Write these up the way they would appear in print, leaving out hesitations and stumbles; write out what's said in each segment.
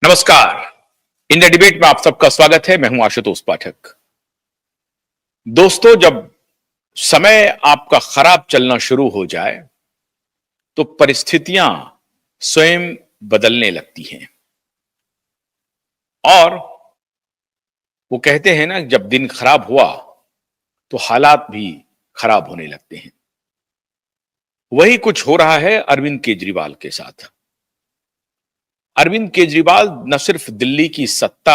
नमस्कार। India debate में आप सबका स्वागत है। मैं हूं आशुतोष पाठक। दोस्तों, जब समय आपका खराब चलना शुरू हो जाए तो परिस्थितियां स्वयं बदलने लगती हैं और वो कहते हैं ना, जब दिन खराब हुआ तो हालात भी खराब होने लगते हैं। वही कुछ हो रहा है अरविंद केजरीवाल के साथ। अरविंद केजरीवाल न सिर्फ दिल्ली की सत्ता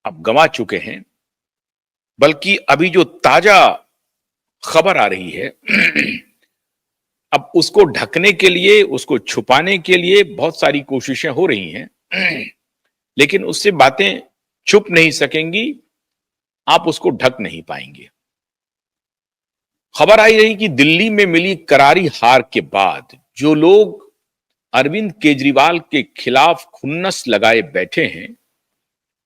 अब गंवा चुके हैं, बल्कि अभी जो ताजा खबर आ रही है अब उसको ढकने के लिए, उसको छुपाने के लिए बहुत सारी कोशिशें हो रही हैं, लेकिन उससे बातें छुप नहीं सकेंगी, आप उसको ढक नहीं पाएंगे। खबर आई रही कि दिल्ली में मिली करारी हार के बाद जो लोग अरविंद केजरीवाल के खिलाफ खुन्नस लगाए बैठे हैं,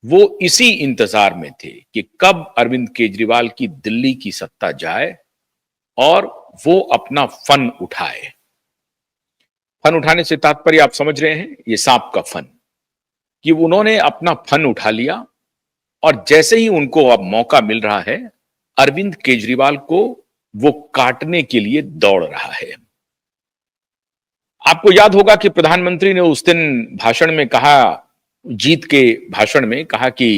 वो इसी इंतजार में थे कि कब अरविंद केजरीवाल की दिल्ली की सत्ता जाए और वो अपना फन उठाए। फन उठाने से तात्पर्य आप समझ रहे हैं, ये सांप का फन, कि उन्होंने अपना फन उठा लिया और जैसे ही उनको अब मौका मिल रहा है, अरविंद केजरीवाल को वो काटने के लिए दौड़ रहा है। आपको याद होगा कि प्रधानमंत्री ने उस दिन भाषण में कहा, जीत के भाषण में कहा कि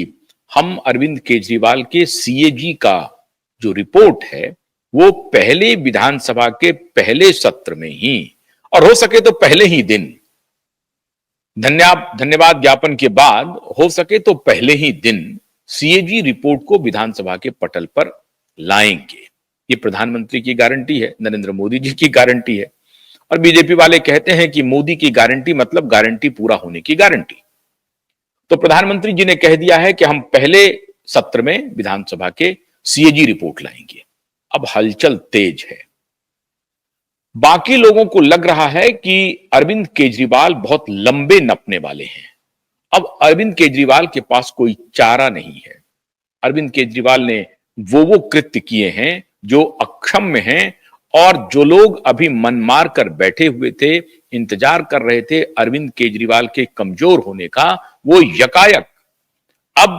हम अरविंद केजरीवाल के सीएजी का जो रिपोर्ट है वो पहले विधानसभा के पहले सत्र में ही, और हो सके तो पहले ही दिन, धन्यवाद ज्ञापन के बाद हो सके तो पहले ही दिन सीएजी रिपोर्ट को विधानसभा के पटल पर लाएंगे। ये प्रधानमंत्री की गारंटी है, नरेंद्र मोदी जी की गारंटी है। और बीजेपी वाले कहते हैं कि मोदी की गारंटी मतलब गारंटी पूरा होने की गारंटी। तो प्रधानमंत्री जी ने कह दिया है कि हम पहले सत्र में विधानसभा के सीएजी रिपोर्ट लाएंगे। अब हलचल तेज है। बाकी लोगों को लग रहा है कि अरविंद केजरीवाल बहुत लंबे नपने वाले हैं। अब अरविंद केजरीवाल के पास कोई चारा नहीं है। अरविंद केजरीवाल ने वो कृत्य किए हैं जो अक्षम्य हैं, और जो लोग अभी मन मार कर बैठे हुए थे, इंतजार कर रहे थे अरविंद केजरीवाल के कमजोर होने का, वो यकायक अब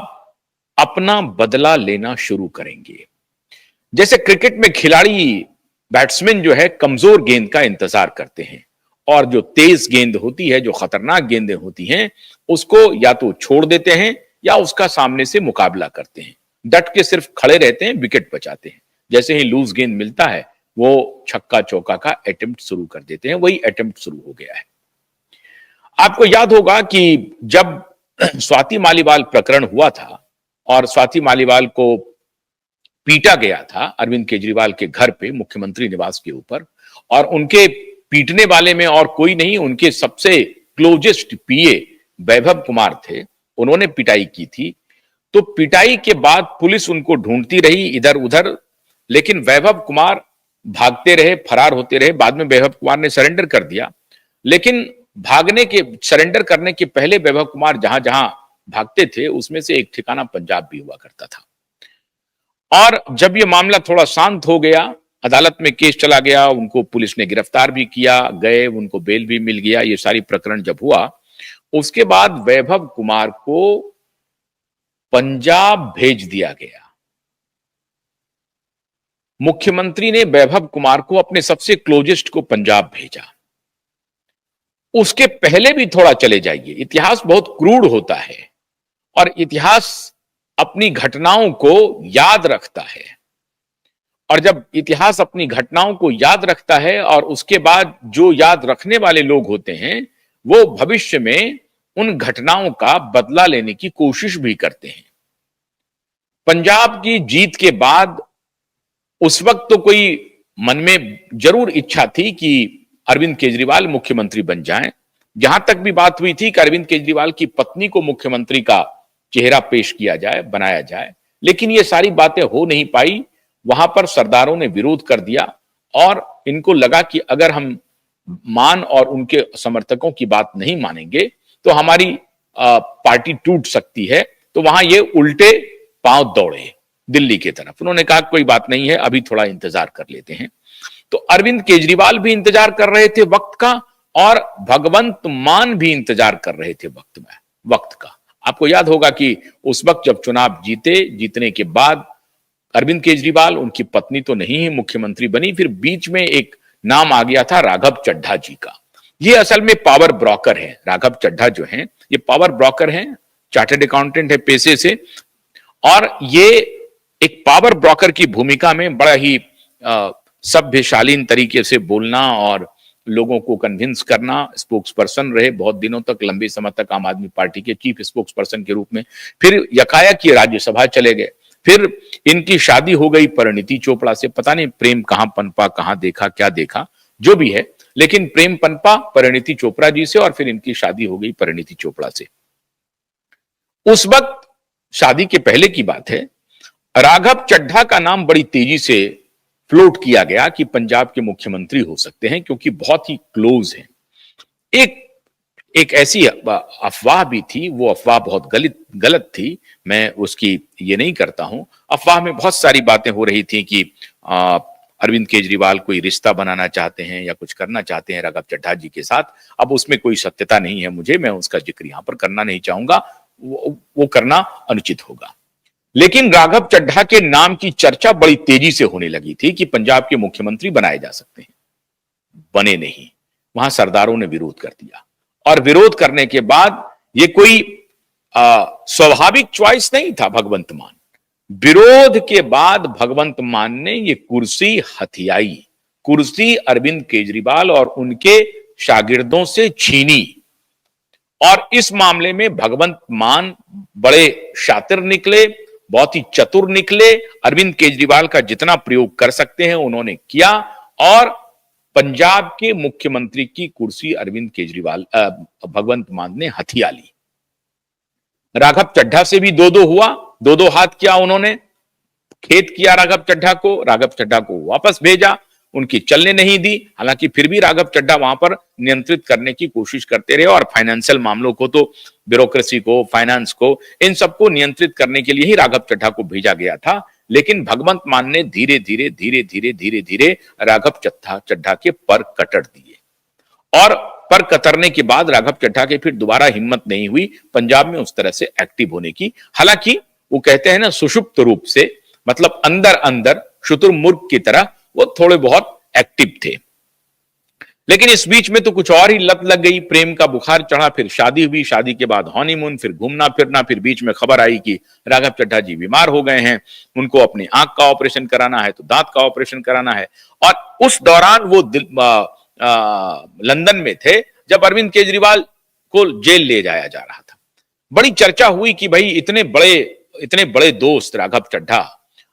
अपना बदला लेना शुरू करेंगे। जैसे क्रिकेट में खिलाड़ी, बैट्समैन जो है कमजोर गेंद का इंतजार करते हैं, और जो तेज गेंद होती है, जो खतरनाक गेंदें होती हैं, उसको या तो छोड़ देते हैं या उसका सामने से मुकाबला करते हैं। डट के सिर्फ खड़े रहते हैं, विकेट बचाते हैं। जैसे ही लूज गेंद मिलता है वो छक्का चौका का अटेम्प्ट शुरू कर देते हैं। वही अटेम्प्ट शुरू हो गया है। आपको याद होगा कि जब स्वाति मालीवाल प्रकरण हुआ था और स्वाति मालीवाल को पीटा गया था अरविंद केजरीवाल के घर पे, मुख्यमंत्री निवास के ऊपर, और उनके पीटने वाले में और कोई नहीं, उनके सबसे क्लोजेस्ट पीए वैभव कुमार थे, उन्होंने पिटाई की थी। तो पिटाई के बाद पुलिस उनको ढूंढती रही इधर उधर, लेकिन वैभव कुमार भागते रहे, फरार होते रहे। बाद में वैभव कुमार ने सरेंडर कर दिया, लेकिन सरेंडर करने के पहले वैभव कुमार जहां जहां भागते थे उसमें से एक ठिकाना पंजाब भी हुआ करता था। और जब यह मामला थोड़ा शांत हो गया, अदालत में केस चला गया, उनको पुलिस ने गिरफ्तार भी किया, गए, उनको बेल भी मिल गया, ये सारी प्रकरण जब हुआ, उसके बाद वैभव कुमार को पंजाब भेज दिया गया। मुख्यमंत्री ने वैभव कुमार को, अपने सबसे क्लोजेस्ट को, पंजाब भेजा। उसके पहले भी थोड़ा चले जाइए। इतिहास बहुत क्रूर होता है और इतिहास अपनी घटनाओं को याद रखता है, और जब इतिहास अपनी घटनाओं को याद रखता है और उसके बाद जो याद रखने वाले लोग होते हैं वो भविष्य में उन घटनाओं का बदला लेने की कोशिश भी करते हैं। पंजाब की जीत के बाद उस वक्त तो कोई मन में जरूर इच्छा थी कि अरविंद केजरीवाल मुख्यमंत्री बन जाएं। जहां तक भी बात हुई थी कि अरविंद केजरीवाल की पत्नी को मुख्यमंत्री का चेहरा पेश किया जाए, बनाया जाए, लेकिन ये सारी बातें हो नहीं पाई। वहां पर सरदारों ने विरोध कर दिया और इनको लगा कि अगर हम मान और उनके समर्थकों की बात नहीं मानेंगे तो हमारी पार्टी टूट सकती है। तो वहां ये उल्टे पांव दौड़े दिल्ली की तरफ। उन्होंने कहा कोई बात नहीं है, अभी थोड़ा इंतजार कर लेते हैं। तो अरविंद केजरीवाल भी इंतजार कर रहे थे वक्त का, और भगवंत मान भी इंतजार कर रहे थे वक्त में। वक्त का। आपको याद होगा कि उस वक्त जब चुनाव जीते, जीतने के बाद अरविंद केजरीवाल, उनकी पत्नी तो नहीं ही मुख्यमंत्री बनी, फिर बीच में एक नाम आ गया था राघव चड्ढा जी का। ये असल में पावर ब्रोकर है। राघव चड्ढा जो हैं, ये पावर ब्रोकर हैं, चार्टर्ड अकाउंटेंट है पेशे से, और ये एक पावर ब्रोकर की भूमिका में बड़ा ही सभ्य शालीन तरीके से बोलना और लोगों को कन्विंस करना, स्पोक्स पर्सन रहे बहुत दिनों तक, लंबे समय तक आम आदमी पार्टी के चीफ स्पोक्स पर्सन के रूप में। फिर यकायक ये राज्यसभा चले गए। फिर इनकी शादी हो गई परिणीति चोपड़ा से। पता नहीं प्रेम कहां पनपा, कहां देखा, क्या देखा, जो भी है, लेकिन प्रेम पनपा परिणीति चोपड़ा जी से और फिर इनकी शादी हो गई परिणीति चोपड़ा से। उस वक्त शादी के पहले की बात है, राघव चड्ढा का नाम बड़ी तेजी से फ्लोट किया गया कि पंजाब के मुख्यमंत्री हो सकते हैं, क्योंकि बहुत ही क्लोज हैं। एक ऐसी अफवाह भी थी, वो अफवाह बहुत गलत थी, मैं उसकी ये नहीं करता हूं। अफवाह में बहुत सारी बातें हो रही थी कि अरविंद केजरीवाल कोई रिश्ता बनाना चाहते हैं या कुछ करना चाहते हैं राघव चड्ढा जी के साथ। अब उसमें कोई सत्यता नहीं है, मैं उसका जिक्र यहां पर करना नहीं चाहूंगा, वो करना अनुचित होगा। लेकिन राघव चड्ढा के नाम की चर्चा बड़ी तेजी से होने लगी थी कि पंजाब के मुख्यमंत्री बनाए जा सकते हैं। बने नहीं, वहां सरदारों ने विरोध कर दिया, और विरोध करने के बाद ये कोई स्वाभाविक चॉइस नहीं था भगवंत मान। विरोध के बाद भगवंत मान ने ये कुर्सी हथियाई, कुर्सी अरविंद केजरीवाल और उनके शागिर्दों से छीनी। और इस मामले में भगवंत मान बड़े शातिर निकले, बहुत ही चतुर निकले। अरविंद केजरीवाल का जितना प्रयोग कर सकते हैं उन्होंने किया, और पंजाब के मुख्यमंत्री की कुर्सी अरविंद केजरीवाल भगवंत मान ने हथिया ली। राघव चड्ढा से भी दो दो हुआ, दो दो हाथ किया उन्होंने, खेद किया राघव चड्ढा को, राघव चड्ढा को वापस भेजा, उनकी चलने नहीं दी। हालांकि फिर भी राघव चड्ढा वहां पर नियंत्रित करने की कोशिश करते रहे, और फाइनेंशियल मामलों को, तो ब्यूरोक्रेसी को, फाइनेंस को, इन सबको नियंत्रित करने के लिए ही राघव चड्ढा को भेजा गया था। लेकिन भगवंत मान ने धीरे धीरे धीरे धीरे धीरे धीरे राघव चड्ढा के पर कतर दिए, और पर कतरने के बाद राघव चड्ढा के फिर दोबारा हिम्मत नहीं हुई पंजाब में उस तरह से एक्टिव होने की। हालांकि वो कहते हैं ना, सुषुप्त रूप से, मतलब अंदर अंदर शुतुरमुर्ग की तरह वो थोड़े बहुत एक्टिव थे। लेकिन इस बीच में तो कुछ और ही लत लग गई, प्रेम का बुखार चढ़ा, फिर शादी हुई, शादी के बाद हनीमून, फिर घूमना फिरना, फिर बीच में खबर आई कि राघव चड्ढा जी बीमार हो गए हैं, उनको अपनी आंख का ऑपरेशन कराना है, तो दांत का ऑपरेशन कराना है। और उस दौरान वो लंदन में थे जब अरविंद केजरीवाल को जेल ले जाया जा रहा था। बड़ी चर्चा हुई कि भाई इतने बड़े दोस्त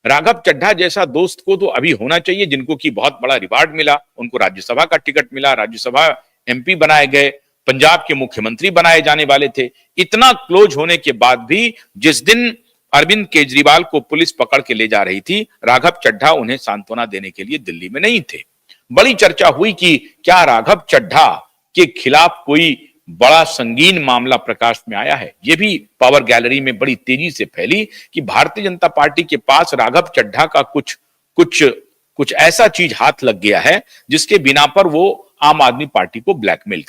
राघव चड्ढा जैसा दोस्त को तो अभी होना चाहिए, जिनको की बहुत बड़ा रिवार्ड मिला, उनको राज्यसभा का टिकट मिला, राज्यसभा एमपी बनाए गए, पंजाब के मुख्यमंत्री बनाए जाने वाले थे। इतना क्लोज होने के बाद भी जिस दिन अरविंद केजरीवाल को पुलिस पकड़ के ले जा रही थी, राघव चड्ढा उन्हें सांत्वना देने के लिए दिल्ली में नहीं थे। बड़ी चर्चा हुई कि क्या राघव चड्ढा के खिलाफ कोई बड़ा संगीन मामला प्रकाश में आया है। यह भी पावर गैलरी में बड़ी तेजी से फैली कि भारतीय जनता पार्टी के पास राघव चड्ढा का कुछ ऐसा चीज हाथ लग गया है जिसके बिना पर वो आम आदमी पार्टी को ब्लैकमेल कर